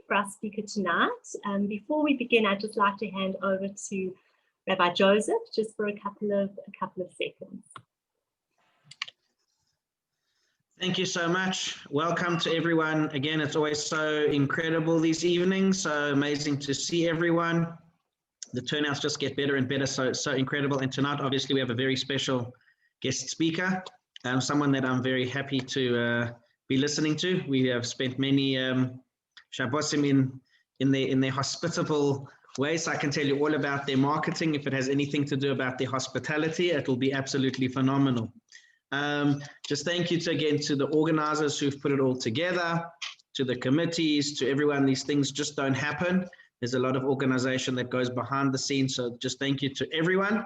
For our speaker tonight. Before we begin, I'd just like to hand over to Rabbi Joseph just for a couple of seconds. Thank you so much. Welcome to everyone. Again, it's always so incredible these evenings, so amazing to see everyone. The turnouts just get better and better, so incredible. And tonight, obviously, we have a very special guest speaker, someone that I'm very happy to be listening to. We have spent many Shabbosim in their hospitable way, so I can tell you all about their marketing. If it has anything to do about their hospitality, it will be absolutely phenomenal. Just thank you again to the organizers who've put it all together, to the committees, to everyone. These things just don't happen. There's a lot of organization that goes behind the scenes, so just thank you to everyone.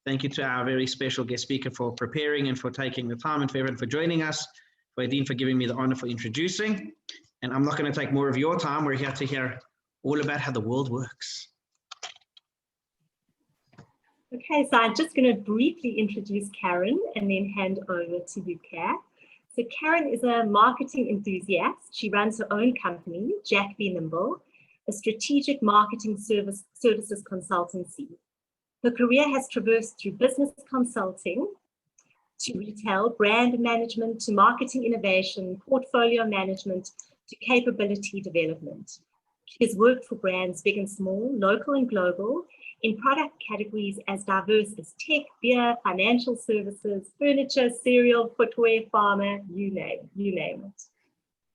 Thank you to our very special guest speaker for preparing and for taking the time, and for everyone for joining us, for Aideen for giving me the honor for introducing. And I'm not going to take more of your time. We're here to hear all about how the world works. Okay, so I'm just going to briefly introduce Caryn and then hand over to you, Kat. So Caryn is a marketing enthusiast. She runs her own company, Jack Be Nimble, a strategic marketing services consultancy. Her career has traversed through business consulting, to retail, brand management, to marketing innovation, portfolio management, to capability development. She has worked for brands big and small, local and global, in product categories as diverse as tech, beer, financial services, furniture, cereal, footwear, pharma, you name it.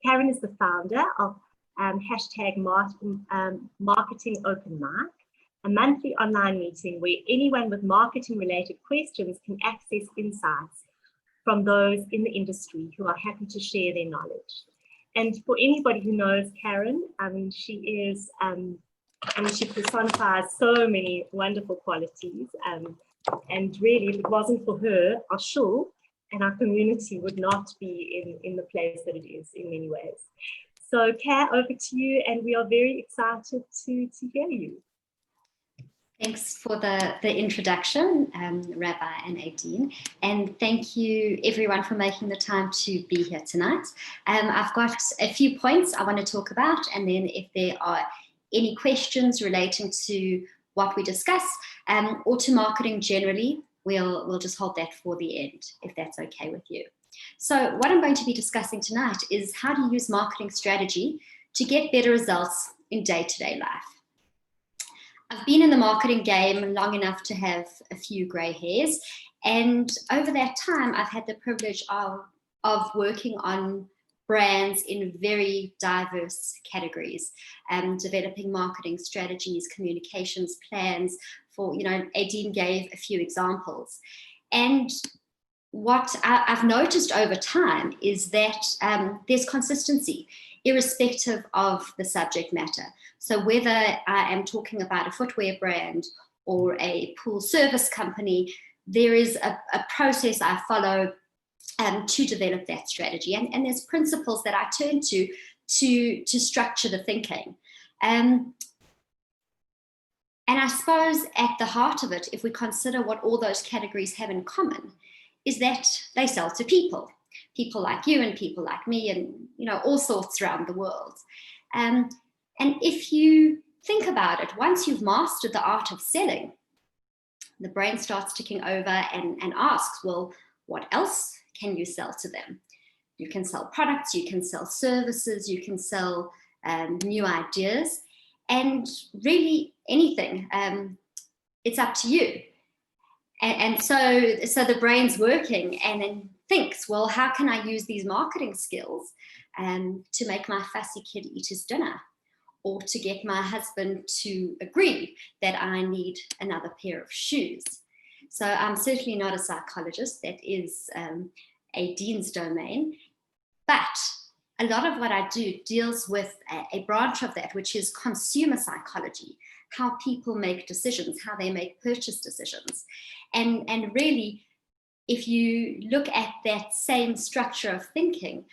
Caryn is the founder of hashtag Marketing Open Mic, a monthly online meeting where anyone with marketing related questions can access insights from those in the industry who are happy to share their knowledge. And for anybody who knows Caryn, she personifies so many wonderful qualities. And really, if it wasn't for her, our shul and our community would not be in the place that it is in many ways. So Kat, over to you, and we are very excited to hear you. Thanks for the introduction, Rabbi and Aideen, and thank you everyone for making the time to be here tonight. I've got a few points I want to talk about, and then if there are any questions relating to what we discuss or to marketing generally, we'll just hold that for the end, if that's okay with you. So what I'm going to be discussing tonight is how to use marketing strategy to get better results in day-to-day life. I've been in the marketing game long enough to have a few grey hairs, and over that time I've had the privilege of working on brands in very diverse categories, developing marketing strategies, communications plans for, Aideen gave a few examples. And what I've noticed over time is that there's consistency, irrespective of the subject matter. So whether I am talking about a footwear brand or a pool service company, there is a process I follow to develop that strategy. And there's principles that I turn to structure the thinking. And I suppose at the heart of it, if we consider what all those categories have in common, is that they sell to people like you and people like me, and all sorts around the world. And if you think about it, once you've mastered the art of selling, the brain starts ticking over and asks, well, what else can you sell to them? You can sell products, you can sell services, you can sell new ideas, and really anything. It's up to you. And so the brain's working and then thinks, well, how can I use these marketing skills to make my fussy kid eat his dinner, or to get my husband to agree that I need another pair of shoes? So I'm certainly not a psychologist. That is Aideen's domain. But a lot of what I do deals with a branch of that, which is consumer psychology, how people make decisions, how they make purchase decisions. And really, if you look at that same structure of thinking,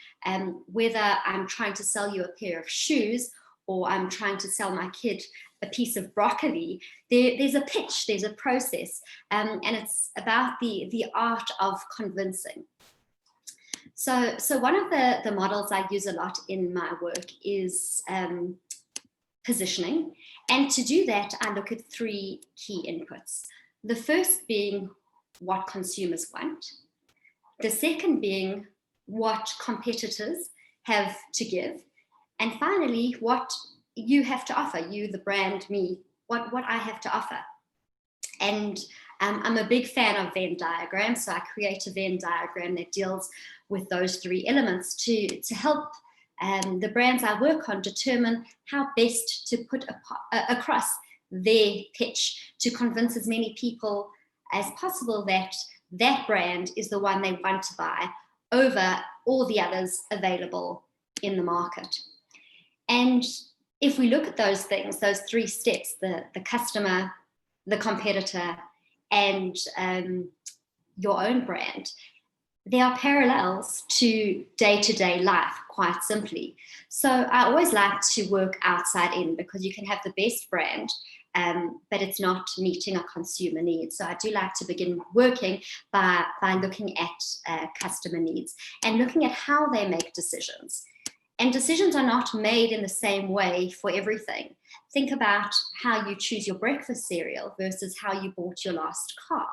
whether I'm trying to sell you a pair of shoes or I'm trying to sell my kid a piece of broccoli, there's a pitch, there's a process, and it's about the art of convincing. So one of the models I use a lot in my work is positioning. And to do that, I look at three key inputs. The first being what consumers want. The second being what competitors have to give. And finally, what you have to offer, you, the brand, me, what I have to offer. And I'm a big fan of Venn diagrams, so I create a Venn diagram that deals with those three elements to help the brands I work on determine how best to put across their pitch to convince as many people as possible that that brand is the one they want to buy over all the others available in the market. And if we look at those things, those three steps, the customer, the competitor, and your own brand, there are parallels to day-to-day life, quite simply. So I always like to work outside in, because you can have the best brand, but it's not meeting a consumer need. So I do like to begin working by looking at customer needs and looking at how they make decisions. And decisions are not made in the same way for everything. Think about how you choose your breakfast cereal versus how you bought your last car.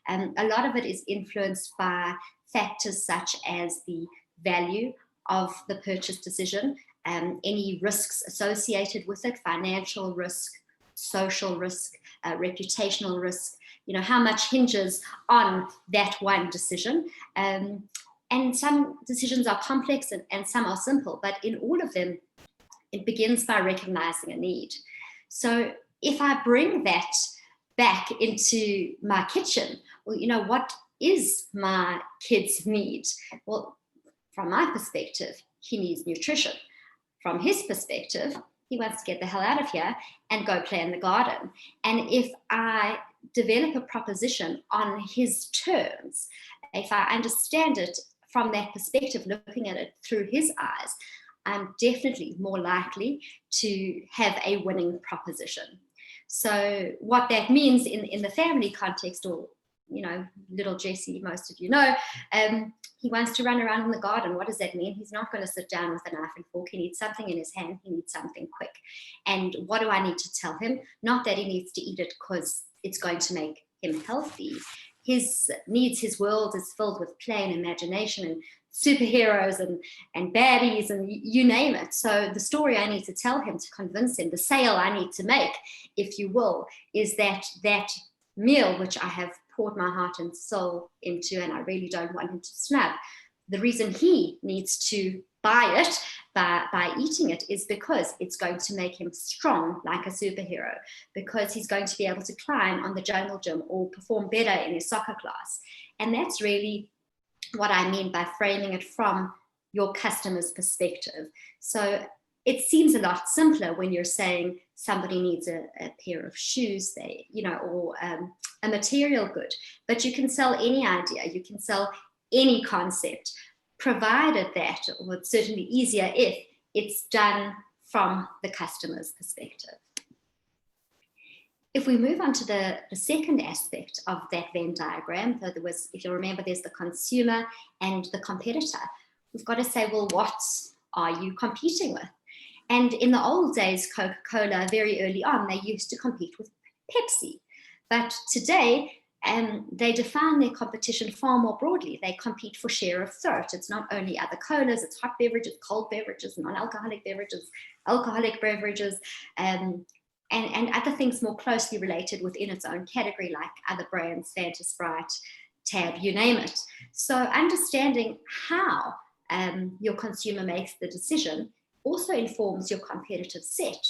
A lot of it is influenced by factors such as the value of the purchase decision, any risks associated with it, financial risk, social risk, reputational risk, how much hinges on that one decision. And some decisions are complex and some are simple, but in all of them, it begins by recognizing a need. So if I bring that back into my kitchen, well, what is my kid's need? Well, from my perspective, he needs nutrition. From his perspective, he wants to get the hell out of here and go play in the garden. And if I develop a proposition on his terms, if I understand it from that perspective, looking at it through his eyes, I'm definitely more likely to have a winning proposition. So what that means in the family context, or little Jesse, most of you know, he wants to run around in the garden. What does that mean? He's not going to sit down with a knife and fork. He needs something in his hand. He needs something quick. And what do I need to tell him? Not that he needs to eat it because it's going to make him healthy. His needs, his world is filled with play and imagination and superheroes and baddies and you name it. So the story I need to tell him to convince him, the sale I need to make, if you will, is that meal which I have poured my heart and soul into, and I really don't want him to snub. The reason he needs to buy it by eating it is because it's going to make him strong like a superhero, because he's going to be able to climb on the jungle gym or perform better in his soccer class. And that's really what I mean by framing it from your customer's perspective. So it seems a lot simpler when you're saying somebody needs a pair of shoes, or a material good, but you can sell any idea, you can sell any concept, provided that, or it's certainly easier if it's done from the customer's perspective. If we move on to the second aspect of that Venn diagram, so if you remember, there's the consumer and the competitor. We've got to say, well, what are you competing with? And in the old days, Coca-Cola, very early on, they used to compete with Pepsi. But today, they define their competition far more broadly. They compete for share of throat. It's not only other colas, it's hot beverages, cold beverages, non-alcoholic beverages, alcoholic beverages, and other things more closely related within its own category, like other brands, Fanta, Sprite, Tab, you name it. So understanding how your consumer makes the decision also informs your competitive set.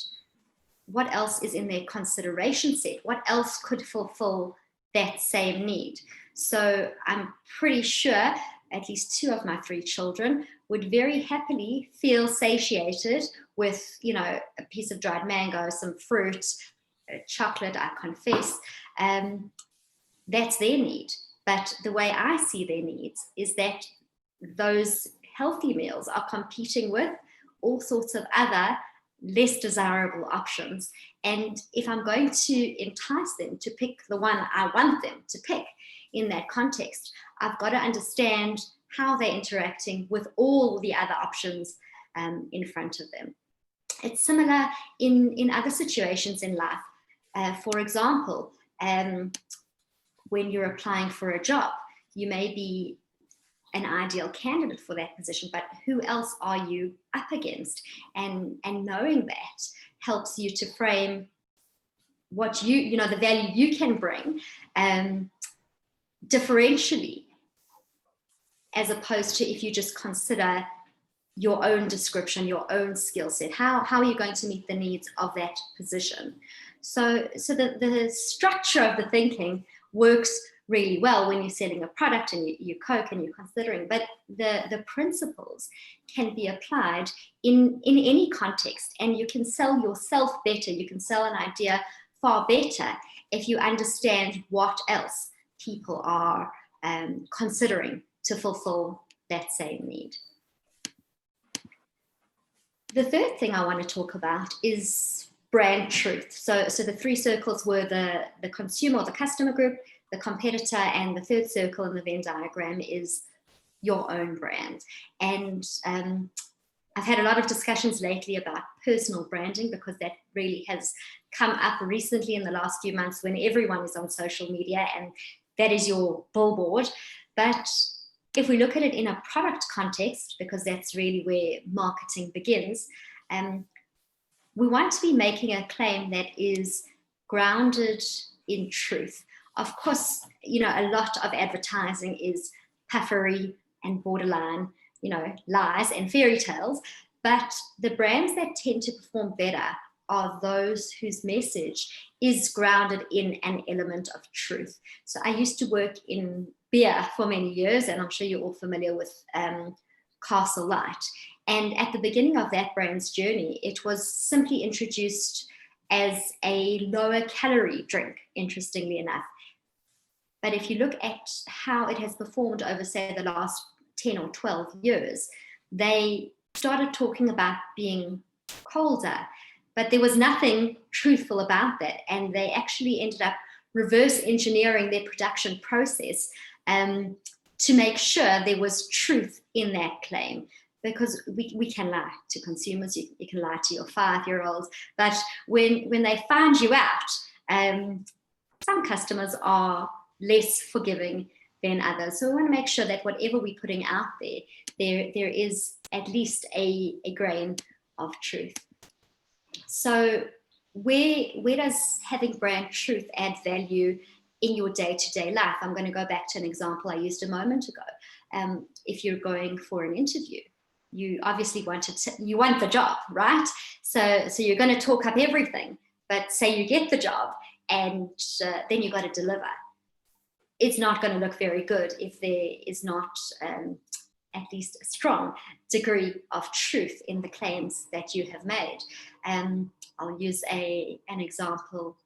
What else is in their consideration set? What else could fulfill that same need? So I'm pretty sure at least 2 of my 3 children would very happily feel satiated with, a piece of dried mango, some fruit, chocolate, I confess. That's their need. But the way I see their needs is that those healthy meals are competing with all sorts of other less desirable options. And if I'm going to entice them to pick the one I want them to pick in that context, I've got to understand how they're interacting with all the other options in front of them. it's similar in other situations in life. For example, when you're applying for a job, you may be an ideal candidate for that position, but who else are you up against? And knowing that helps you to frame what the value you can bring differentially, as opposed to if you just consider your own description, your own skill set. How are you going to meet the needs of that position? So the structure of the thinking works really well when you're selling a product and you Coke and you're considering, but the principles can be applied in any context, and you can sell yourself better. You can sell an idea far better if you understand what else people are considering to fulfill that same need. The third thing I want to talk about is brand truth. So the three circles were the consumer or the customer group, the competitor, and the third circle in the Venn diagram is your own brand. And I've had a lot of discussions lately about personal branding, because that really has come up recently in the last few months when everyone is on social media and that is your billboard. But if we look at it in a product context, because that's really where marketing begins, we want to be making a claim that is grounded in truth. Of course, a lot of advertising is puffery and borderline, lies and fairy tales, but the brands that tend to perform better are those whose message is grounded in an element of truth. So I used to work in beer for many years, and I'm sure you're all familiar with Castle Light. And at the beginning of that brand's journey, it was simply introduced as a lower calorie drink, interestingly enough. But if you look at how it has performed over, say, the last 10 or 12 years, they started talking about being colder, but there was nothing truthful about that. And they actually ended up reverse engineering their production process to make sure there was truth in that claim. Because we can lie to consumers, you can lie to your 5-year-olds, but when they find you out, some customers are less forgiving than others. So we want to make sure that whatever we're putting out there is at least a grain of truth. So where does having brand truth add value in your day-to-day life? I'm going to go back to an example I used a moment ago. If you're going for an interview, you obviously want the job, right? So you're going to talk up everything, but say you get the job and then you got to deliver. It's not going to look very good if there is not at least a strong degree of truth in the claims that you have made. I'll use an example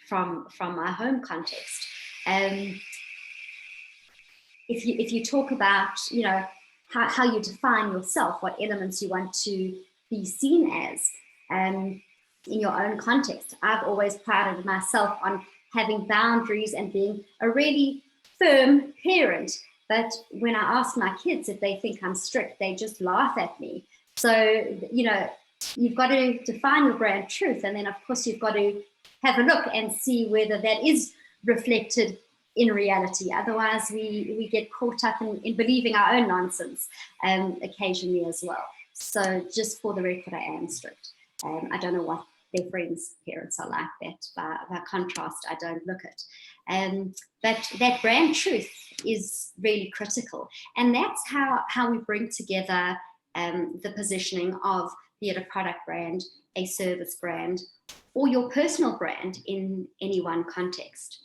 from my home context. If you talk about, how you define yourself, what elements you want to be seen as in your own context. I've always prided myself on having boundaries and being a really firm parent. But when I ask my kids if they think I'm strict, they just laugh at me. So, you've got to define your brand truth. And then, of course, you've got to have a look and see whether that is reflected in reality. Otherwise, we get caught up in believing our own nonsense occasionally as well. So just for the record, I am strict. I don't know what their friends' parents are like that. By contrast, I don't look it. But that brand truth is really critical. And that's how we bring together the positioning of, be it a product brand, a service brand, or your personal brand in any one context.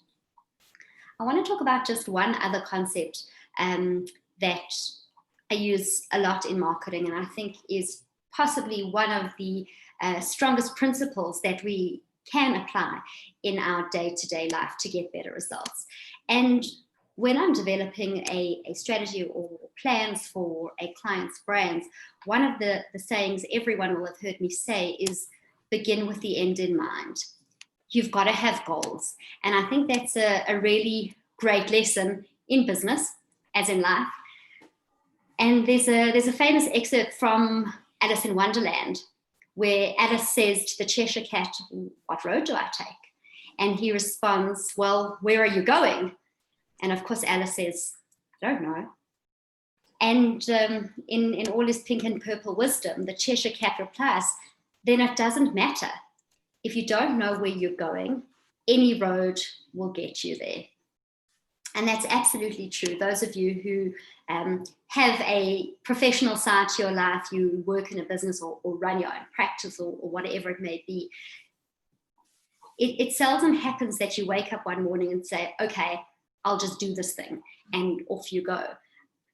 I want to talk about just one other concept that I use a lot in marketing, and I think is possibly one of the strongest principles that we can apply in our day-to-day life to get better results. And when I'm developing a strategy or plans for a client's brands, one of the sayings everyone will have heard me say is begin with the end in mind. You've got to have goals. And I think that's a really great lesson in business, as in life. And there's a famous excerpt from Alice in Wonderland where Alice says to the Cheshire Cat, what road do I take? And he responds, well, where are you going? And of course, Alice says, I don't know. And in all his pink and purple wisdom, the Cheshire Cat replies, then it doesn't matter. If you don't know where you're going, any road will get you there. And that's absolutely true. Those of you who have a professional side to your life, you work in a business or run your own practice or whatever it may be, it seldom happens that you wake up one morning and say, okay, I'll just do this thing, and off you go.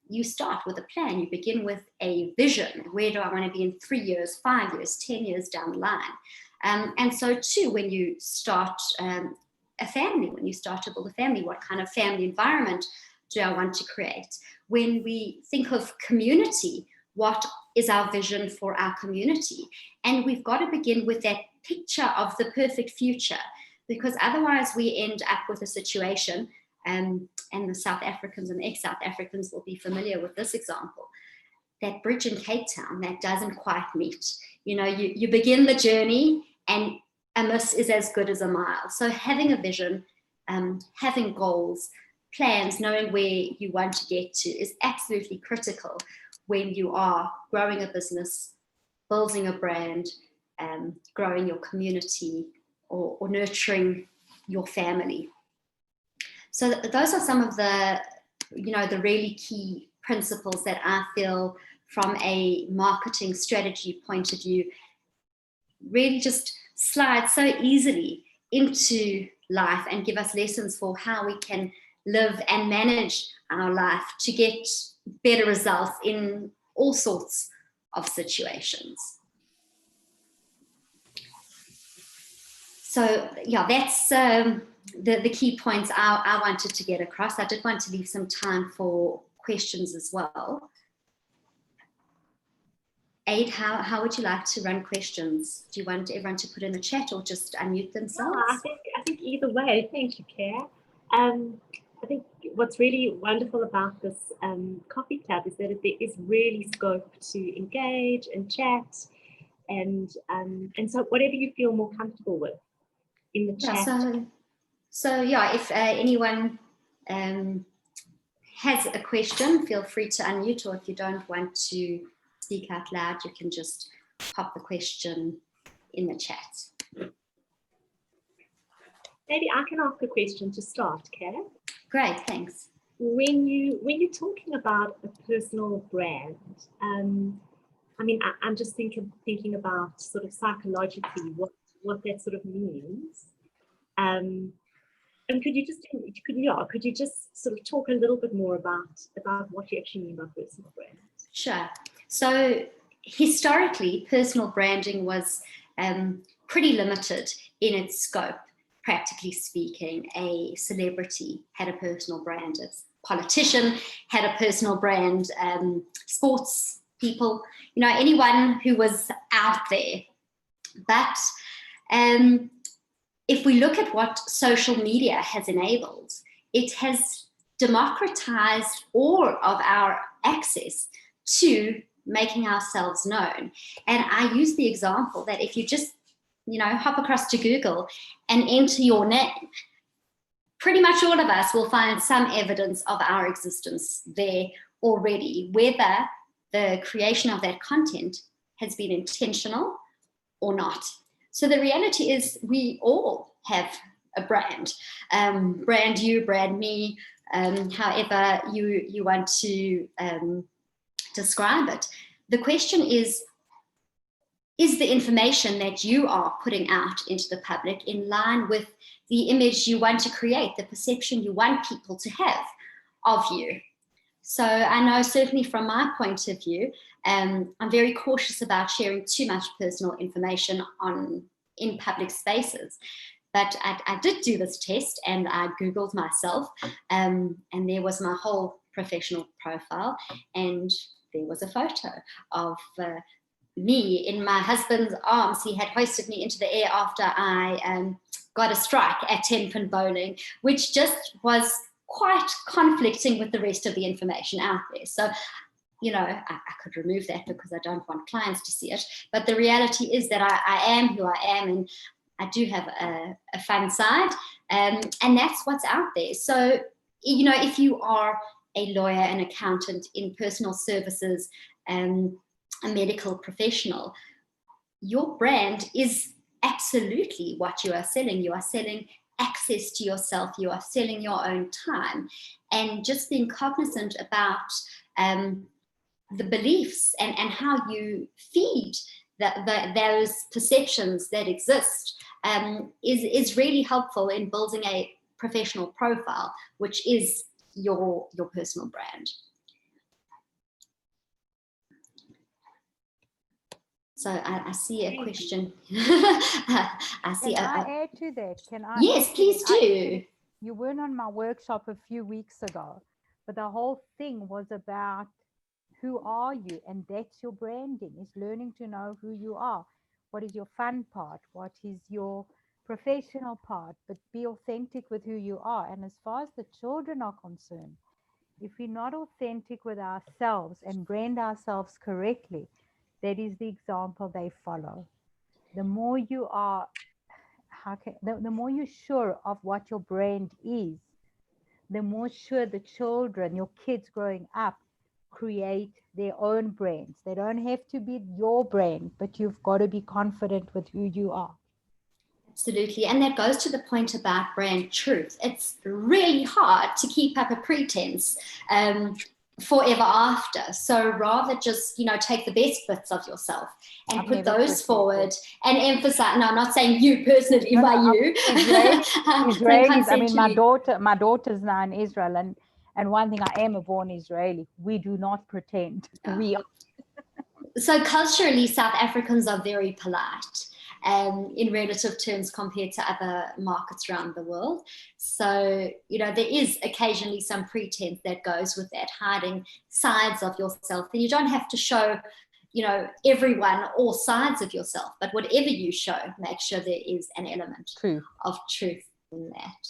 You start with a plan. You begin with a vision. Where do I want to be in 3 years, 5 years, 10 years down the line? And so too, when you start a family, when you start to build a family, what kind of family environment do I want to create? When we think of community, what is our vision for our community? And we've got to begin with that picture of the perfect future, because otherwise we end up with a situation, and the South Africans and ex-South Africans will be familiar with this example, that bridge in Cape Town that doesn't quite meet. You know, you begin the journey and a miss is as good as a mile. So having a vision, having goals, plans, knowing where you want to get to is absolutely critical when you are growing a business, building a brand, growing your community, or nurturing your family. So those are some of the, the really key principles that I feel from a marketing strategy point of view really just slide so easily into life and give us lessons for how we can live and manage our life to get better results in all sorts of situations. So yeah, that's the key points I wanted to get across. I did want to leave some time for questions as well. Aid, how would you like to run questions? Do you want everyone to put in the chat or just unmute themselves? No, I think either way. Thank you, Claire. I think what's really wonderful about this coffee club is that there is really scope to engage and chat, and so whatever you feel more comfortable with in the chat. So yeah, if anyone has a question, feel free to unmute, or if you don't want to speak out loud, you can just pop the question in the chat. Maybe I can ask a question to start, Claire. Great, thanks. When you're talking about a personal brand, I mean, I'm just thinking about sort of psychologically what that sort of means. And could you just sort of talk a little bit more about what you actually mean by personal brand? Sure. So historically, personal branding was pretty limited in its scope. Practically speaking, a celebrity had a personal brand, a politician had a personal brand, sports people, anyone who was out there. But if we look at what social media has enabled, it has democratized all of our access to making ourselves known. And I use the example that if you just hop across to Google and enter your name, pretty much all of us will find some evidence of our existence there already, whether the creation of that content has been intentional or not. So the reality is we all have a brand, brand you, brand me, however you want to describe it. The question is the information that you are putting out into the public in line with the image you want to create, the perception you want people to have of you? So I know certainly from my point of view, I'm very cautious about sharing too much personal information in public spaces. But I did do this test and I Googled myself, and there was my whole professional profile, and there was a photo of me in my husband's arms. He had hoisted me into the air after I got a strike at 10-pin bowling, which just was quite conflicting with the rest of the information out there. So I could remove that because I don't want clients to see it. But the reality is that I am who I am, and I do have a fun side, and that's what's out there. So, if you are a lawyer, an accountant in personal services, a medical professional, your brand is absolutely what you are selling. You are selling access to yourself. You are selling your own time, and just being cognizant about the beliefs and how you feed those perceptions that exist is really helpful in building a professional profile, which is your personal brand. So I see a question. I see. Can I add to that? Can I? Yes, please do. You weren't on my workshop a few weeks ago, but the whole thing was about who are you, and that's your branding, is learning to know who you are. What is your fun part? What is your professional part? But be authentic with who you are. And as far as the children are concerned, if we're not authentic with ourselves and brand ourselves correctly, that is the example they follow. The more you are, the more you're sure of what your brand is, the more sure the children, your kids growing up, create their own brands. They don't have to be your brand, but you've got to be confident with who you are. Absolutely. And that goes to the point about brand truth. It's really hard to keep up a pretense forever after. So rather just, take the best bits of yourself and put those forward and emphasize. No, I'm not saying you personally, by you. Israelis, I mean, my daughter's now in Israel, and one thing, I am a born Israeli. We do not pretend. We are. So culturally, South Africans are very polite in relative terms compared to other markets around the world. So, there is occasionally some pretense that goes with that, hiding sides of yourself. And you don't have to show, everyone all sides of yourself, but whatever you show, make sure there is an element of truth in that.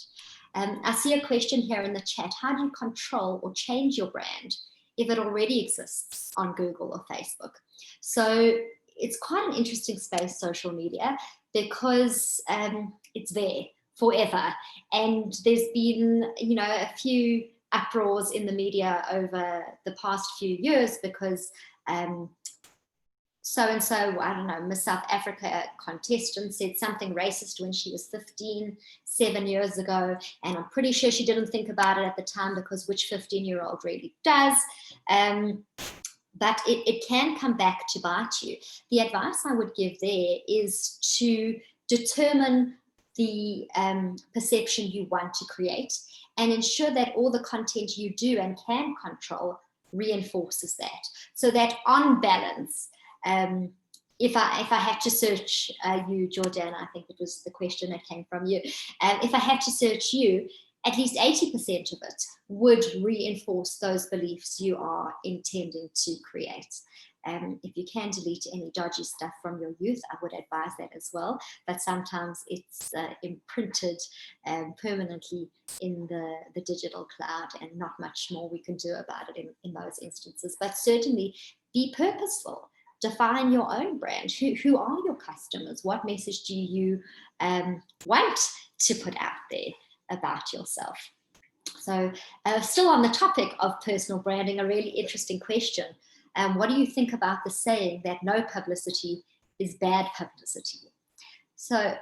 I see a question here in the chat. How do you control or change your brand if it already exists on Google or Facebook? So it's quite an interesting space, social media, because it's there forever. And there's been, a few uproars in the media over the past few years because so-and-so, I don't know, Miss South Africa contestant said something racist when she was 15, 7 years ago. And I'm pretty sure she didn't think about it at the time, because which 15-year-old really does? But it can come back to bite you. The advice I would give there is to determine the perception you want to create and ensure that all the content you do and can control reinforces that. So that on balance, if I had to search you, Jordan, I think it was the question that came from you. If I had to search you, at least 80% of it would reinforce those beliefs you are intending to create. If you can delete any dodgy stuff from your youth, I would advise that as well. But sometimes it's imprinted permanently in the digital cloud, and not much more we can do about it in those instances. But certainly be purposeful. Define your own brand. Who are your customers? What message do you want to put out there about yourself? So still on the topic of personal branding, a really interesting question. What do you think about the saying that no publicity is bad publicity? So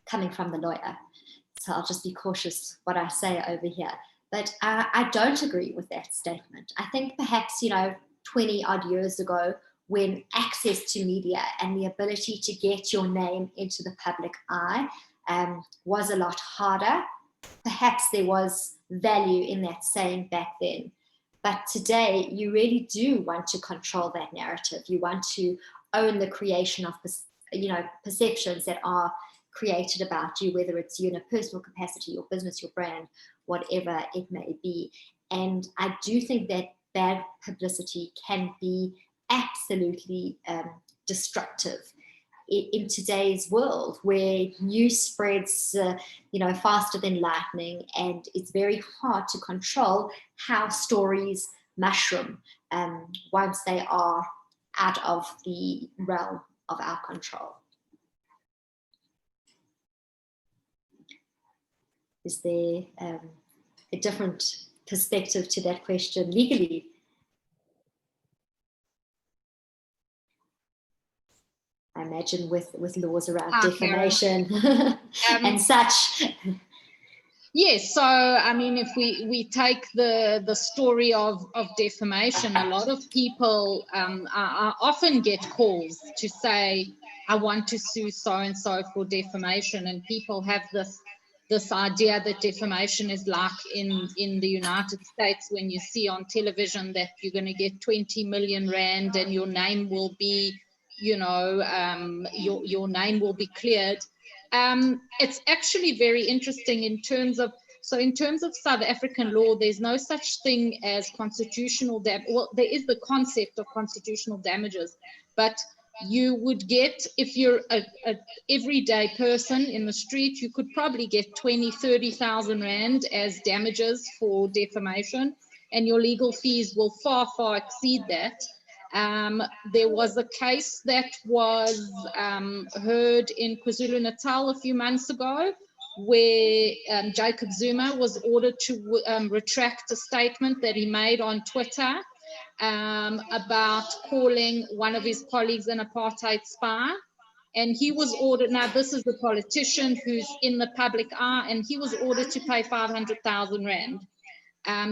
coming from the lawyer, so I'll just be cautious what I say over here. But I don't agree with that statement. I think perhaps, 20 odd years ago, when access to media and the ability to get your name into the public eye was a lot harder, perhaps there was value in that saying back then. But today, you really do want to control that narrative. You want to own the creation of, perceptions that are created about you, whether it's you in a personal capacity, your business, your brand, whatever it may be. And I do think that bad publicity can be absolutely destructive in today's world, where news spreads faster than lightning, and it's very hard to control how stories mushroom once they are out of the realm of our control. Is there a different perspective to that question legally? I imagine with laws around defamation and such. Yes, so I mean, if we take the story of defamation, a lot of people are often get calls to say, I want to sue so-and-so for defamation, and people have this idea that defamation is like in the United States when you see on television that you're going to get 20 million rand and your name will be, you know, your name will be cleared. It's actually very interesting in terms of South African law, there's no such thing as constitutional damage. Well, there is the concept of constitutional damages, but you would get, if you're a everyday person in the street, you could probably get 20,000-30,000 rand as damages for defamation, and your legal fees will far exceed that. There was a case that was heard in KwaZulu-Natal a few months ago where Jacob Zuma was ordered to retract a statement that he made on Twitter about calling one of his colleagues an apartheid spy. And he was ordered, now this is the politician who's in the public eye, and he was ordered to pay 500,000 rand.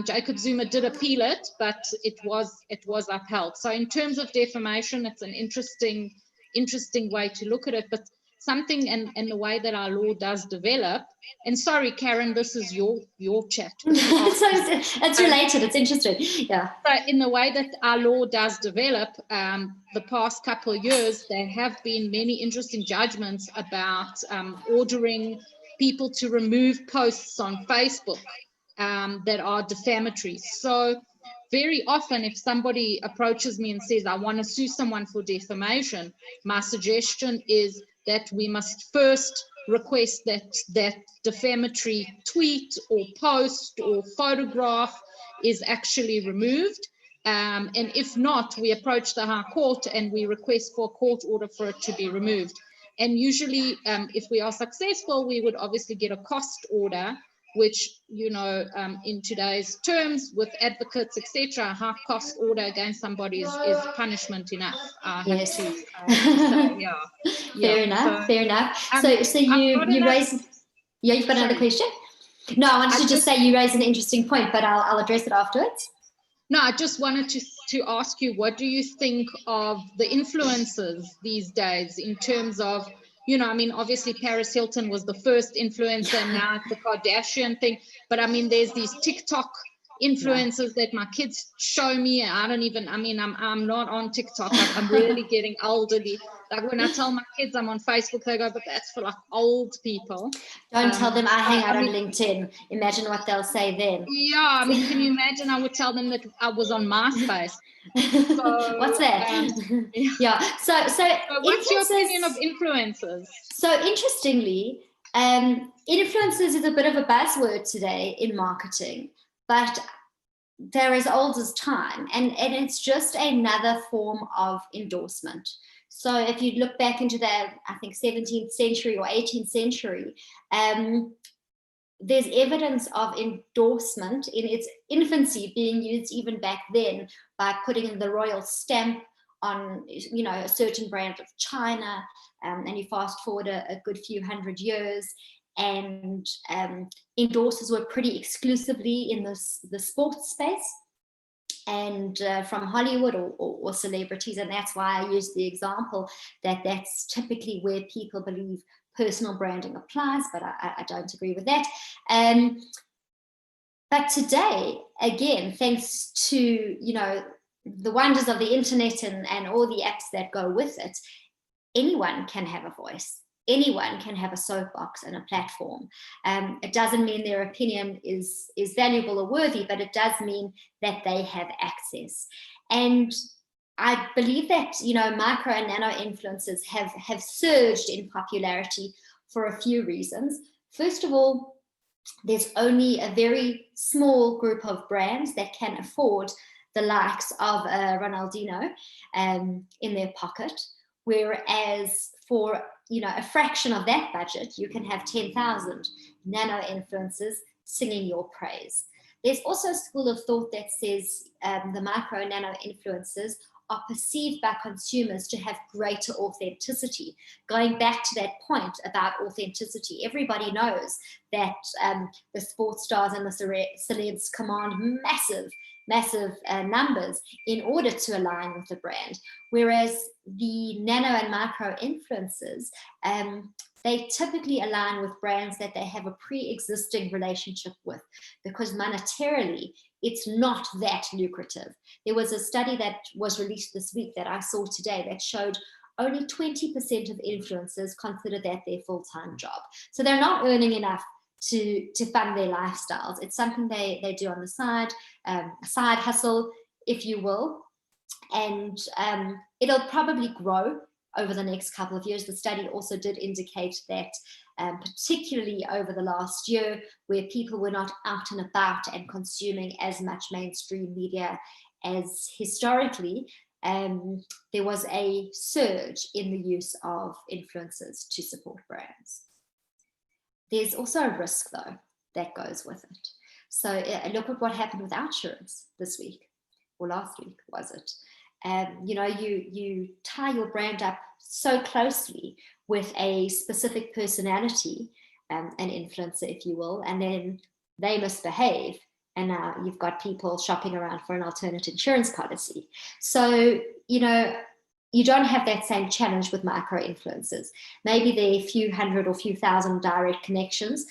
Jacob Zuma did appeal it, but it was upheld. So in terms of defamation, it's an interesting way to look at it. But something and the way that our law does develop, and sorry, Caryn, this is your chat. So it's related, it's interesting. Yeah. So in the way that our law does develop, the past couple of years, there have been many interesting judgments about ordering people to remove posts on Facebook that are defamatory. So very often if somebody approaches me and says, I want to sue someone for defamation, my suggestion is that we must first request that defamatory tweet or post or photograph is actually removed. And if not, we approach the High Court and we request for a court order for it to be removed. And usually, if we are successful, we would obviously get a cost order, which, you know, in today's terms with advocates, etc., a high cost order against somebody is punishment enough. Yes. Yeah. Fair enough. So you raised, yeah, you've got another question? No, I wanted to just say you raised an interesting point, but I'll address it afterwards. No, I just wanted to ask you, what do you think of the influencers these days in terms of, you know, I mean, obviously Paris Hilton was the first influencer, and now it's the Kardashian thing. But I mean, there's these TikTok influencers that my kids show me. I don't even, I mean, I'm not on TikTok. I'm really getting elderly. Like when I tell my kids I'm on Facebook, they go, but that's for like old people. Don't tell them I hang out on LinkedIn. Imagine what they'll say then. Yeah, I mean, can you imagine? I would tell them that I was on MySpace. So, what's that? Yeah. So what's your opinion of influencers? So interestingly, influencers is a bit of a buzzword today in marketing, but they're as old as time, and it's just another form of endorsement. So if you look back into the, I think, 17th century or 18th century, there's evidence of endorsement in its infancy being used even back then by putting the royal stamp on, you know, a certain brand of China, and you fast forward a good few hundred years, and endorsers were pretty exclusively in the sports space, and from Hollywood or celebrities. And that's why I use the example that that's typically where people believe personal branding applies, but I don't agree with that. But today, again, thanks to, you know, the wonders of the internet and all the apps that go with it, anyone can have a voice. Anyone can have a soapbox and a platform. It doesn't mean their opinion is valuable or worthy, but it does mean that they have access. And I believe that, you know, micro and nano influencers have surged in popularity for a few reasons. First of all, there's only a very small group of brands that can afford the likes of Ronaldinho in their pocket, whereas for a fraction of that budget, you can have 10,000 nano influencers singing your praise. There's also a school of thought that says the micro and nano influencers are perceived by consumers to have greater authenticity. Going back to that point about authenticity, everybody knows that the sports stars and the celebs command massive numbers in order to align with the brand, whereas the nano and micro influencers, they typically align with brands that they have a pre-existing relationship with, because monetarily it's not that lucrative. There was a study that was released this week that I saw today that showed only 20% of influencers consider that their full-time job. So they're not earning enough to fund their lifestyles. It's something they do on the side, a side hustle, if you will. And it'll probably grow over the next couple of years. The study also did indicate that particularly over the last year, where people were not out and about and consuming as much mainstream media as historically, there was a surge in the use of influencers to support brands. There's also a risk, though, that goes with it. So look at what happened with Outsurance this week, or last week, was it? You tie your brand up so closely with a specific personality, an influencer, if you will, and then they misbehave, and now you've got people shopping around for an alternate insurance policy. So, you don't have that same challenge with micro influencers. Maybe the few hundred or few thousand direct connections,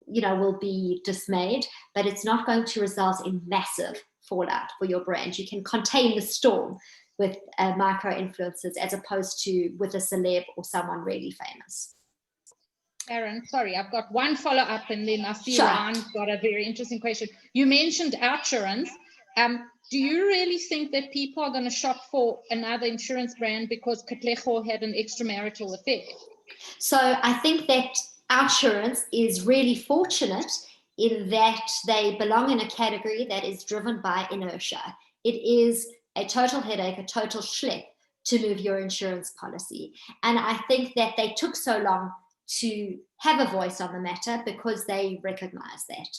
will be dismayed, but it's not going to result in massive fallout for your brand. You can contain the storm with micro influencers as opposed to with a celeb or someone really famous. Caryn, sorry, I've got one follow-up, and then I see Sure. Ryan's got a very interesting question. You mentioned Outsurance. Do you really think that people are going to shop for another insurance brand because Katlego had an extramarital affair? So I think that Outsurance is really fortunate in that they belong in a category that is driven by inertia. It is a total headache, a total schlep to move your insurance policy. And I think that they took so long to have a voice on the matter because they recognize that.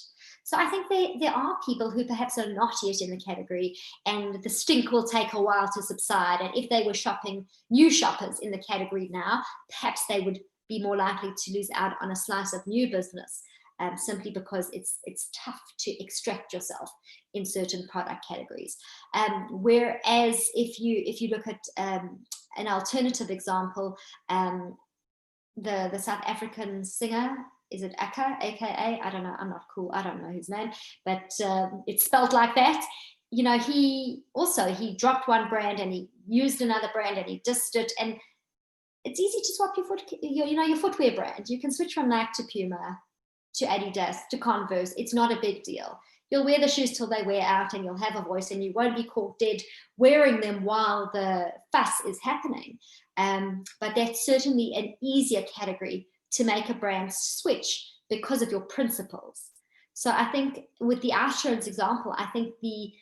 So I think there are people who perhaps are not yet in the category, and the stink will take a while to subside. And if they were shopping, new shoppers in the category now, perhaps they would be more likely to lose out on a slice of new business, simply because it's tough to extract yourself in certain product categories. Whereas if you look at an alternative example, the South African singer, is it Aka, aka? I don't know, I'm not cool, I don't know his name, but it's spelled like that. He dropped one brand and he used another brand and he dissed it, and it's easy to swap your footwear brand. You can switch from Nike to Puma to Adidas to Converse. It's not a big deal. You'll wear the shoes till they wear out, and you'll have a voice, and you won't be caught dead wearing them while the fuss is happening. But that's certainly an easier category to make a brand switch because of your principles. So I think with the Outsurance example, I think the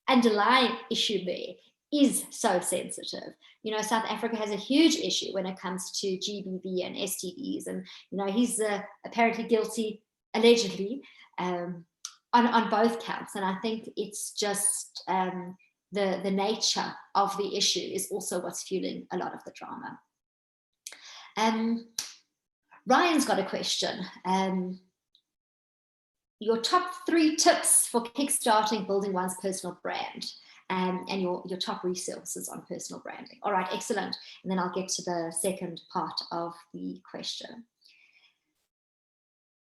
underlying issue there is so sensitive. South Africa has a huge issue when it comes to GBV and STDs, and he's apparently guilty, allegedly, on both counts. And I think it's just the nature of the issue is also what's fueling a lot of the drama. Ryan's got a question. Your top 3 tips for kickstarting building one's personal brand, and your top resources on personal branding. All right, excellent. And then I'll get to the second part of the question.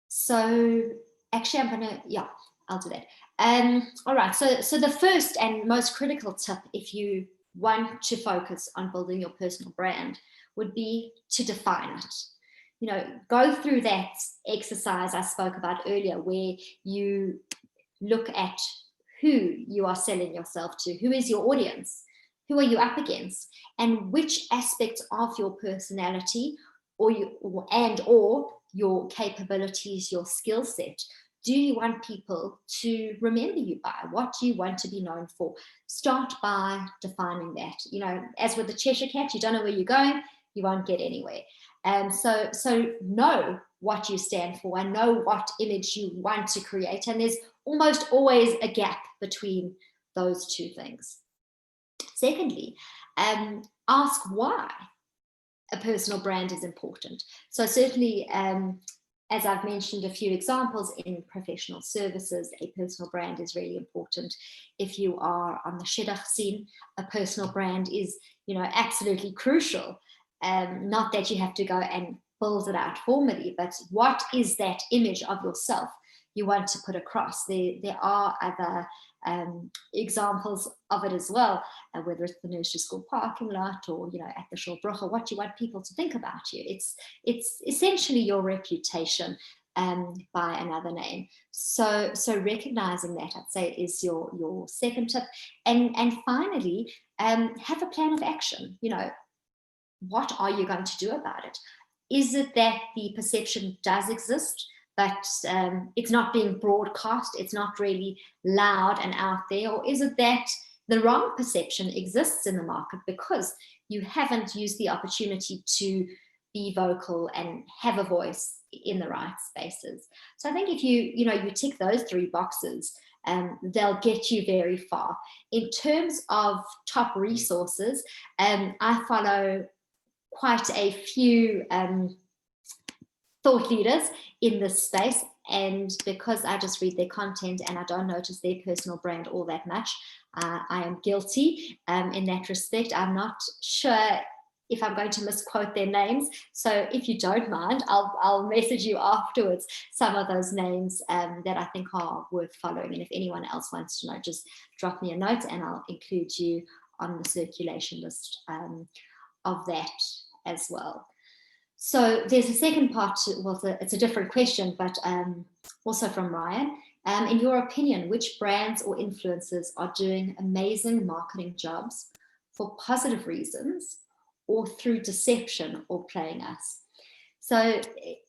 So actually I'll do that. All right, so the first and most critical tip, if you want to focus on building your personal brand, would be to define it. Go through that exercise I spoke about earlier, where you look at who you are selling yourself to, who is your audience, who are you up against, and which aspects of your personality or your capabilities, your skill set, do you want people to remember you by? What do you want to be known for? Start by defining that. You know, as with the Cheshire Cat, you don't know where you're going, you won't get anywhere. So know what you stand for and know what image you want to create. And there's almost always a gap between those two things. Secondly, ask why a personal brand is important. So certainly, as I've mentioned a few examples in professional services, a personal brand is really important. If you are on the shidduch scene, a personal brand is, you know, absolutely crucial. Not that you have to go and build it out formally, but what is that image of yourself you want to put across? There are other examples of it as well, whether it's the nursery school parking lot or, you know, at the shul bracha, what you want people to think about you. It's essentially your reputation by another name. So recognizing that, I'd say, is your second tip. And finally, have a plan of action. You know, what are you going to do about it? Is it that the perception does exist, but it's not being broadcast, it's not really loud and out there? Or is it that the wrong perception exists in the market because you haven't used the opportunity to be vocal and have a voice in the right spaces? So I think if you tick those three boxes, they'll get you very far. In terms of top resources, I follow quite a few thought leaders in this space, and because I just read their content and I don't notice their personal brand all that much, I am guilty in that respect. I'm not sure if I'm going to misquote their names, so if you don't mind, I'll message you afterwards some of those names that I think are worth following, and if anyone else wants to know, just drop me a note and I'll include you on the circulation list of that as well. So there's a second part to, well, it's a different question, but also from Ryan. In your opinion, which brands or influencers are doing amazing marketing jobs for positive reasons or through deception or playing us? So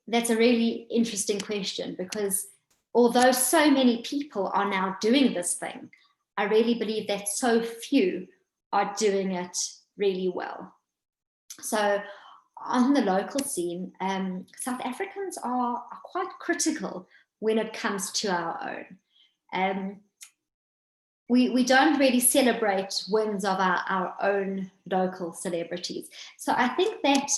that's a really interesting question, because although so many people are now doing this thing, I really believe that so few are doing it really well. So on the local scene, South Africans are quite critical when it comes to our own. We don't really celebrate wins of our own local celebrities. So I think that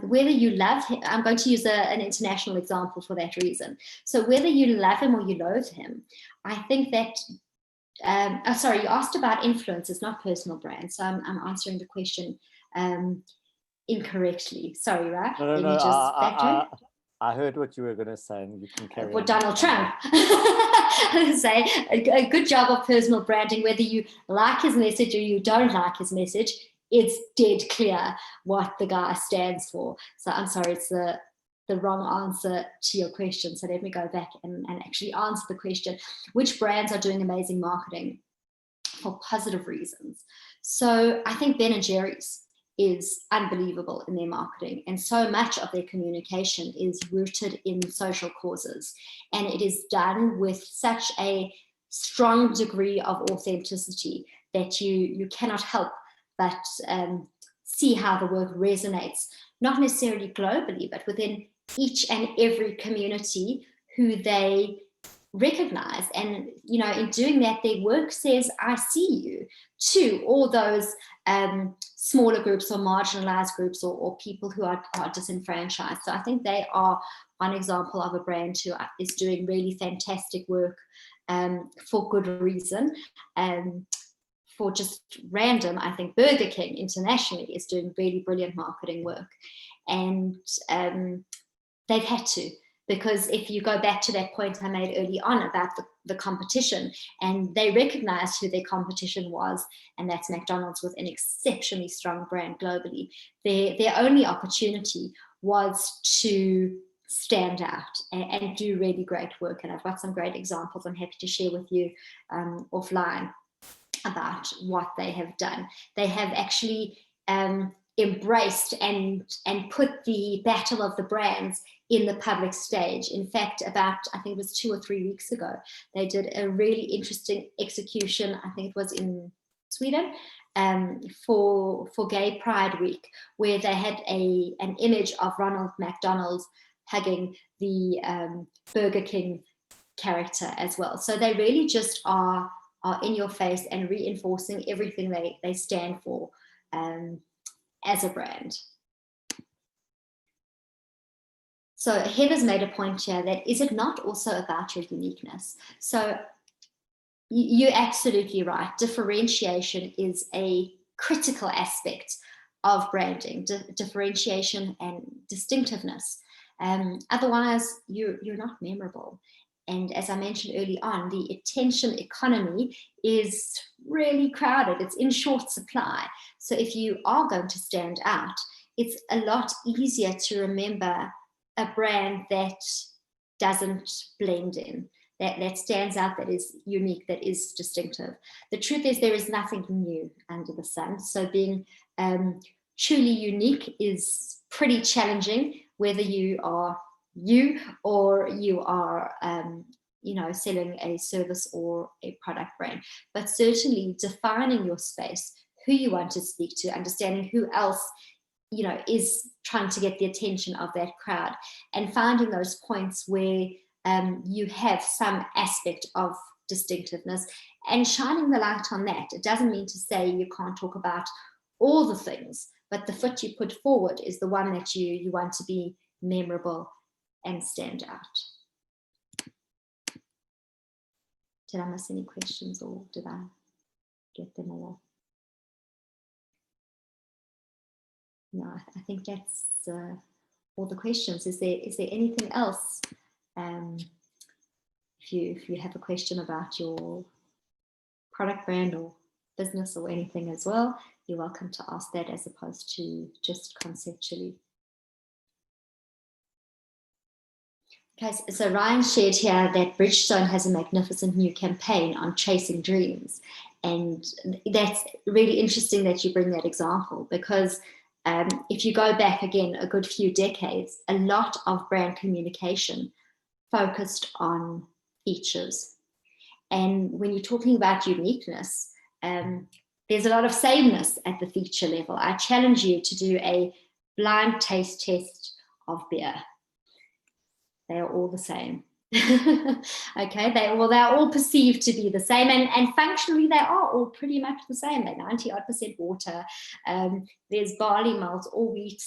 whether you love him, I'm going to use an international example for that reason. So whether you love him or you loathe him, I think that, sorry, you asked about influencers, not personal brands. So I'm answering the question incorrectly. Sorry, right? No. I heard what you were going to say, and you can carry on. Donald Trump. Say a good job of personal branding, whether you like his message or you don't like his message, it's dead clear what the guy stands for. So I'm sorry, it's the wrong answer to your question. So let me go back and actually answer the question. Which brands are doing amazing marketing for positive reasons? So I think Ben & Jerry's is unbelievable in their marketing, and so much of their communication is rooted in social causes, and it is done with such a strong degree of authenticity that you cannot help but see how the work resonates, not necessarily globally, but within each and every community who they recognize. And in doing that, their work says, I see you, to all those smaller groups or marginalized groups or people who are disenfranchised. So I think they are one example of a brand who is doing really fantastic work for good reason. For just random, I think Burger King internationally is doing really brilliant marketing work, and they've had to. Because if you go back to that point I made early on about the competition, and they recognized who their competition was, and that's McDonald's, with an exceptionally strong brand globally, their only opportunity was to stand out and do really great work. And I've got some great examples I'm happy to share with you offline about what they have done. They have actually embraced and put the battle of the brands in the public stage. In fact, about, I think it was 2 or 3 weeks ago, they did a really interesting execution, I think it was in Sweden, for Gay Pride Week, where they had an image of Ronald McDonald hugging the Burger King character as well. So they really just are in your face and reinforcing everything they stand for as a brand. So Heather's made a point here that, is it not also about your uniqueness? So you're absolutely right. Differentiation is a critical aspect of branding, differentiation and distinctiveness. Otherwise, you're not memorable. And as I mentioned early on, the attention economy is really crowded. It's in short supply. So if you are going to stand out, it's a lot easier to remember a brand that doesn't blend in, that stands out, that is unique, that is distinctive. The truth is, there is nothing new under the sun. So being truly unique is pretty challenging, whether you are you or you are selling a service or a product brand. But certainly defining your space, who you want to speak to, understanding who else is trying to get the attention of that crowd, and finding those points where you have some aspect of distinctiveness and shining the light on that. It doesn't mean to say you can't talk about all the things, but the foot you put forward is the one that you want to be memorable and stand out. Did I miss any questions, or did I get them all? No, I think that's all the questions. Is there anything else? If you have a question about your product brand or business or anything as well, you're welcome to ask that, as opposed to just conceptually. Okay, so Ryan shared here that Bridgestone has a magnificent new campaign on chasing dreams. And that's really interesting that you bring that example, because if you go back again a good few decades, a lot of brand communication focused on features. And when you're talking about uniqueness, there's a lot of sameness at the feature level. I challenge you to do a blind taste test of beer. They are all the same. Okay, they're all perceived to be the same, and functionally they are all pretty much the same. They're 90% water. There's barley malt or wheat,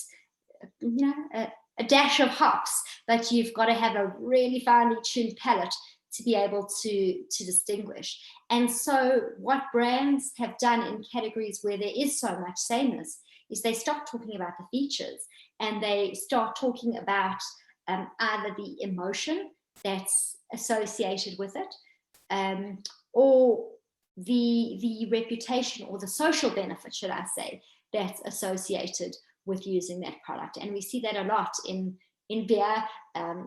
a dash of hops, but you've got to have a really finely tuned palate to be able to distinguish. And so what brands have done in categories where there is so much sameness is they stop talking about the features, and they start talking about either the emotion that's associated with it, or the reputation or the social benefit, should I say, that's associated with using that product. And we see that a lot in beer,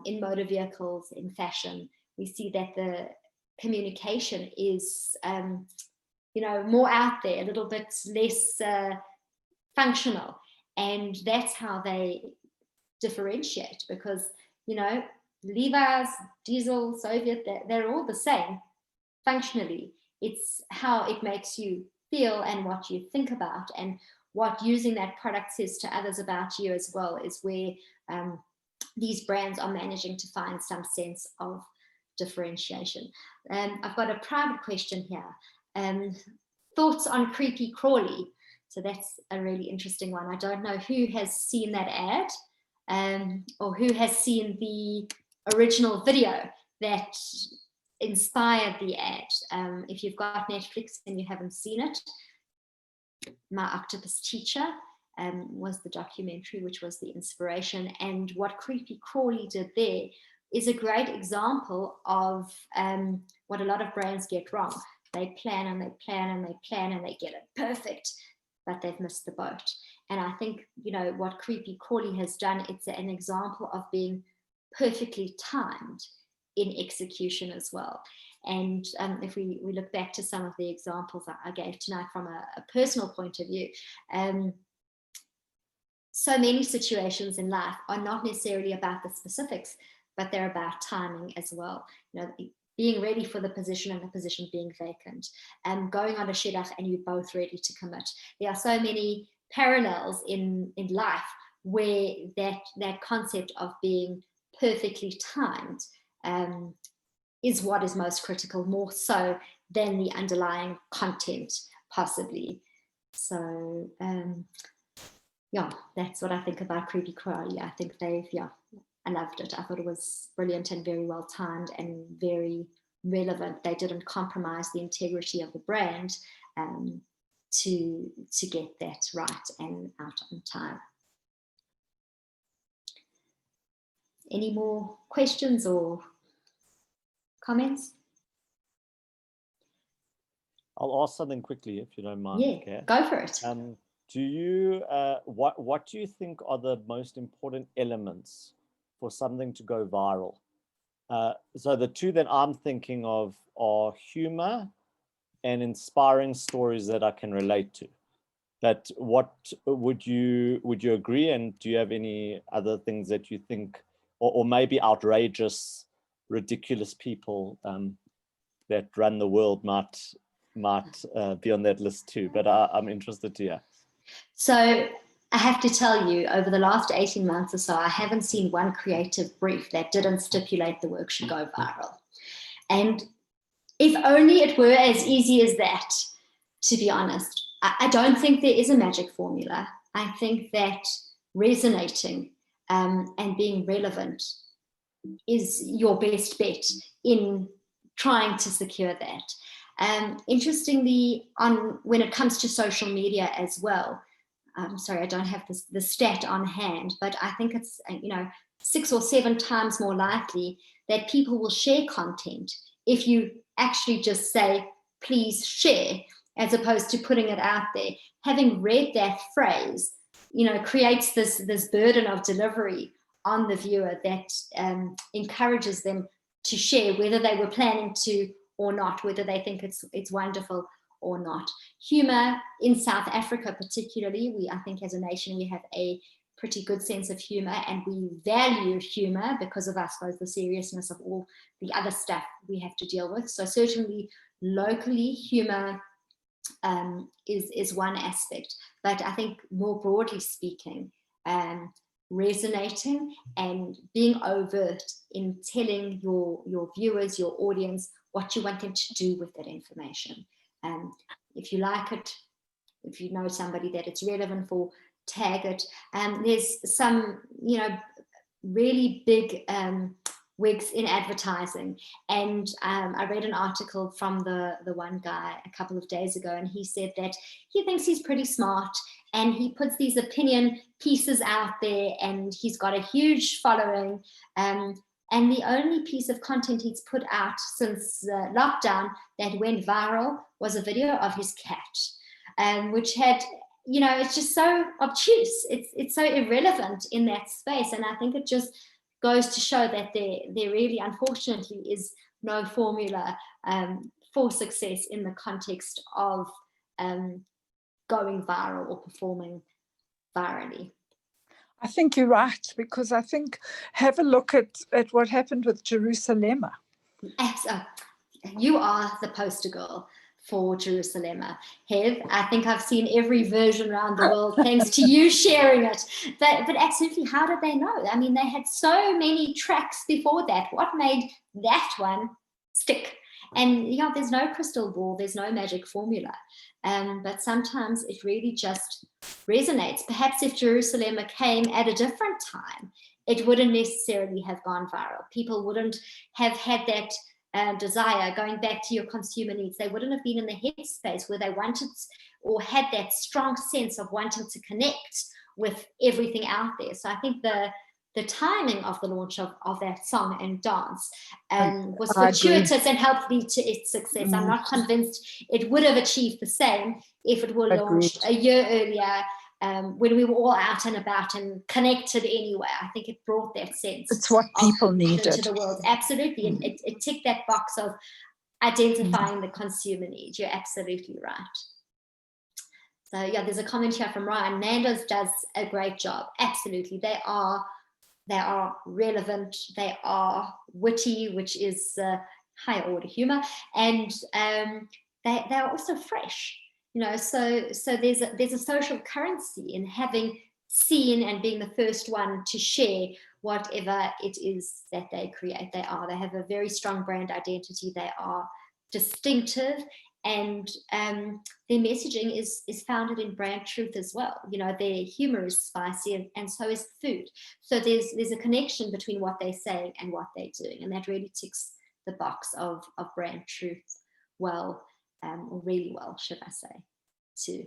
in motor vehicles, in fashion. We see that the communication is more out there, a little bit less functional, and that's how they differentiate, because Levi's, Diesel, Soviet, they're all the same functionally. It's how it makes you feel and what you think about, and what using that product says to others about you as well, is where these brands are managing to find some sense of differentiation. I've got a private question here. Thoughts on Creepy Crawly? So that's a really interesting one. I don't know who has seen that ad, or who has seen the original video that inspired the ad. If you've got Netflix and you haven't seen it, My Octopus Teacher was the documentary, which was the inspiration. And what Creepy Crawly did there is a great example of what a lot of brands get wrong. They plan and they plan and they plan and they get it perfect, but they've missed the boat. And I think, what Creepy Crawly has done, it's an example of being perfectly timed in execution as well. And if we look back to some of the examples that I gave tonight from a personal point of view, so many situations in life are not necessarily about the specifics, but they're about timing as well. You know, being ready for the position and the position being vacant, and going on a shidduch and you're both ready to commit. There are so many parallels in life where that concept of being perfectly timed is what is most critical, more so than the underlying content, possibly. So, yeah, that's what I think about Creepy Crawly. I think I loved it. I thought it was brilliant and very well timed and very relevant. They didn't compromise the integrity of the brand to get that right and out on time. Any more questions or comments? I'll ask something quickly if you don't mind. Yeah, okay? Go for it. Do you what do you think are the most important elements for something to go viral? So the two that I'm thinking of are humor and inspiring stories that I can relate to. That what would you agree? And do you have any other things that you think, or maybe outrageous, ridiculous people that run the world might be on that list too? But I'm interested to hear. So I have to tell you, over the last 18 months or so, I haven't seen one creative brief that didn't stipulate the work should go viral. And if only it were as easy as that, to be honest. I don't think there is a magic formula. I think that resonating and being relevant is your best bet in trying to secure that. Interestingly, when it comes to social media as well, I'm sorry, I don't have the stat on hand, but I think it's 6 or 7 times more likely that people will share content if you actually just say, please share, as opposed to putting it out there. Having read that phrase, creates this burden of delivery on the viewer that encourages them to share, whether they were planning to or not, whether they think it's wonderful or not. Humor in South Africa particularly, I think as a nation we have a pretty good sense of humor, and we value humor because of, I suppose, the seriousness of all the other stuff we have to deal with. So certainly locally, humor is one aspect, but I think more broadly speaking, resonating and being overt in telling your viewers, your audience, what you want them to do with that information. If you like it, if you know somebody that it's relevant for, tag it. There's some, really big wigs in advertising, and I read an article from the one guy a couple of days ago, and he said that he thinks he's pretty smart, and he puts these opinion pieces out there, and he's got a huge following, and the only piece of content he's put out since lockdown that went viral was a video of his cat, which had, it's just so obtuse. It's so irrelevant in that space, and I think it just goes to show that there really, unfortunately, is no formula for success in the context of going viral or performing virally. I think you're right, because I think, have a look at what happened with Jerusalem. You are the poster girl for Jerusalem. Hev, I think I've seen every version around the world thanks to you sharing it. But absolutely, how did they know? I mean, they had so many tracks before that. What made that one stick? And there's no crystal ball, there's no magic formula. But sometimes it really just resonates. Perhaps if Jerusalem came at a different time, it wouldn't necessarily have gone viral. People wouldn't have had that desire. Going back to your consumer needs, they wouldn't have been in the headspace where they wanted or had that strong sense of wanting to connect with everything out there. So I think the timing of the launch of that song and dance was fortuitous and helped lead to its success. I'm not convinced it would have achieved the same if it were launched a year earlier, when we were all out and about and connected anywhere. I think it brought that sense. It's what people needed to the world. Absolutely. And it ticked that box of identifying the consumer need. You're absolutely right. So yeah, there's a comment here from Ryan. Nando's does a great job. Absolutely. They are relevant. They are witty, which is higher order humor. And they're also fresh. You know, so there's a social currency in having seen and being the first one to share whatever it is that they create. They have a very strong brand identity. They are distinctive, and their messaging is founded in brand truth as well. You know, their humor is spicy, and so is the food. So there's a connection between what they're saying and what they're doing, and that really ticks the box of brand truth well, or really well, should I say, too.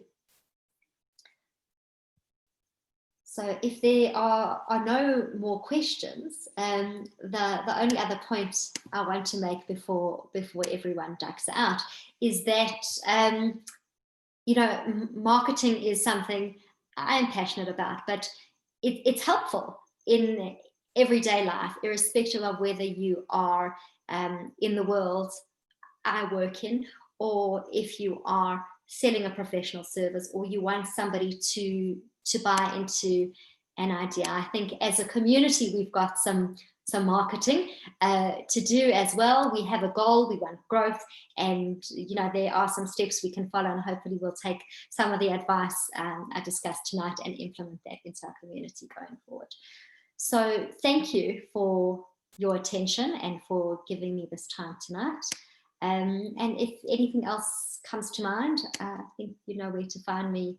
So if there are no more questions, the only other point I want to make before everyone ducks out is that, you know, marketing is something I'm passionate about, but it's helpful in everyday life, irrespective of whether you are in the world I work in, or if you are selling a professional service, or you want somebody to buy into an idea. I think as a community, we've got some marketing to do as well. We have a goal, we want growth, and you know, there are some steps we can follow, and hopefully we'll take some of the advice I discussed tonight and implement that into our community going forward. So thank you for your attention and for giving me this time tonight. And if anything else comes to mind, I think you know where to find me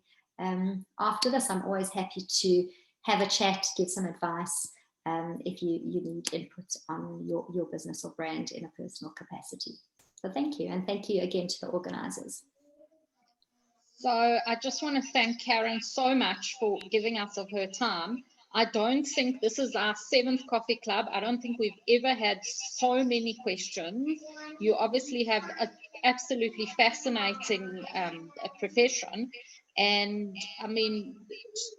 after this. I'm always happy to have a chat, give some advice if you need input on your business or brand in a personal capacity. So thank you, and thank you again to the organisers. So I just want to thank Caryn so much for giving us of her time. I don't think this is our 7th coffee club. I don't think we've ever had so many questions. You obviously have an absolutely fascinating profession. And I mean,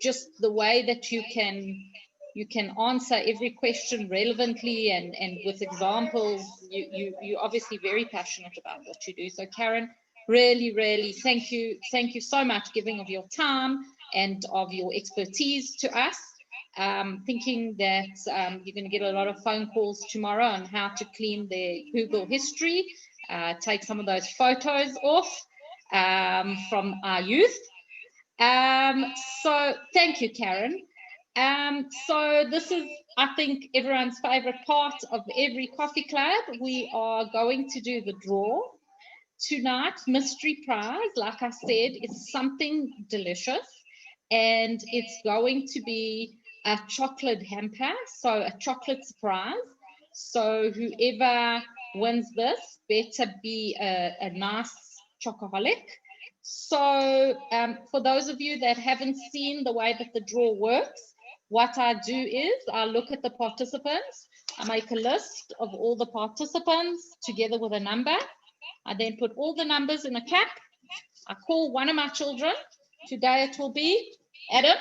just the way that you can answer every question relevantly and with examples, you're obviously very passionate about what you do. So Caryn, really thank you so much giving of your time and of your expertise to us. Thinking that you're going to get a lot of phone calls tomorrow on how to clean their Google history, take some of those photos off from our youth. So thank you, Caryn. So this is, I think, everyone's favorite part of every coffee club. We are going to do the draw tonight. Mystery prize, like I said, is something delicious, and it's going to be a chocolate hamper, so a chocolate surprise. So whoever wins this better be a nice chocoholic. So for those of you that haven't seen the way that the draw works, what I do is I look at the participants, I make a list of all the participants together with a number. I then put all the numbers in a cap. I call one of my children. Today it will be Adam,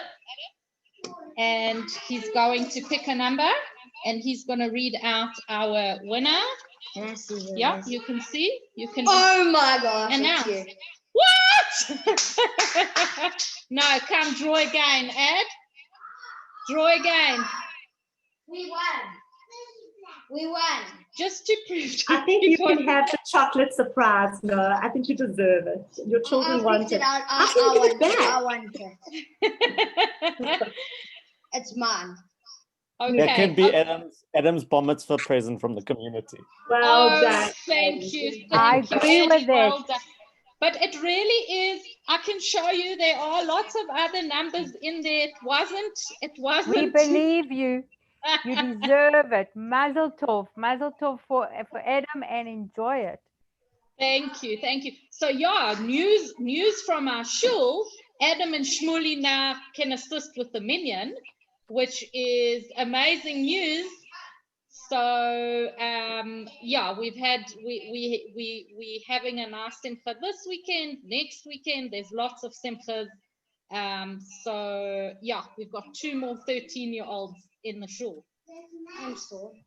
and he's going to pick a number, and he's going to read out our winner. Yeah, you can see. You can. Oh my gosh! Announce. What? No, come draw again, Ed. Draw again. We won. We won. Just to prove to I think you people. can have the chocolate surprise. No, I think you deserve it. Your children want it. I want it. It's mine. Okay. That can be Adam's bar mitzvah present from the community. Well done. Thank you. I agree with well that. done. But it really is, I can show you there are lots of other numbers in there. It wasn't. We believe you. You deserve it. Mazel tov for Adam, and enjoy it. Thank you. So yeah, news from our shul. Adam and Shmuley now can assist with the minyan, which is amazing news. So yeah, we having a nice simcha this weekend. Next weekend there's lots of simchas. So yeah, we've got 2 more 13-year-olds in the shul. I'm sorry.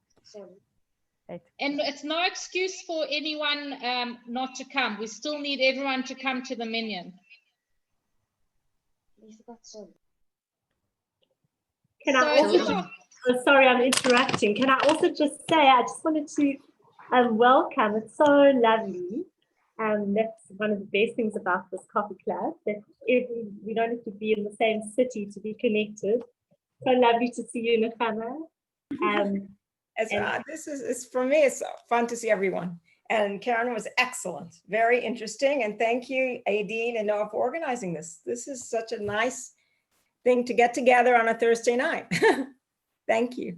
And it's no excuse for anyone not to come. We still need everyone to come to the minyan. Can I also, oh, sorry, I'm interrupting. Can I also just say, I just wanted to welcome, it's so lovely. That's one of the best things about this coffee club, that we don't have to be in the same city to be connected. So lovely to see you, Nakama. This is for me, it's fun to see everyone. And Caryn was excellent, very interesting. And thank you, Aideen and Noah, for organizing this. This is such a nice thing to get together on a Thursday night. Thank you.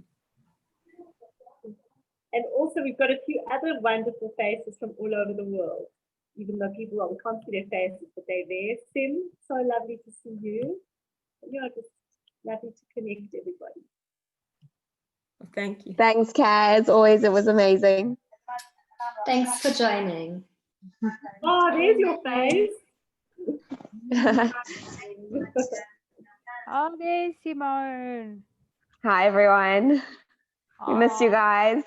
And also we've got a few other wonderful faces from all over the world, even though people can't see their faces, but they're there. Sim, so lovely to see you. Just lovely to connect everybody. Thank you. Thanks, Kay. As always, it was amazing. Thanks for joining. Oh, there's your face. Oh, there's Simone. Hi, everyone. We miss you guys.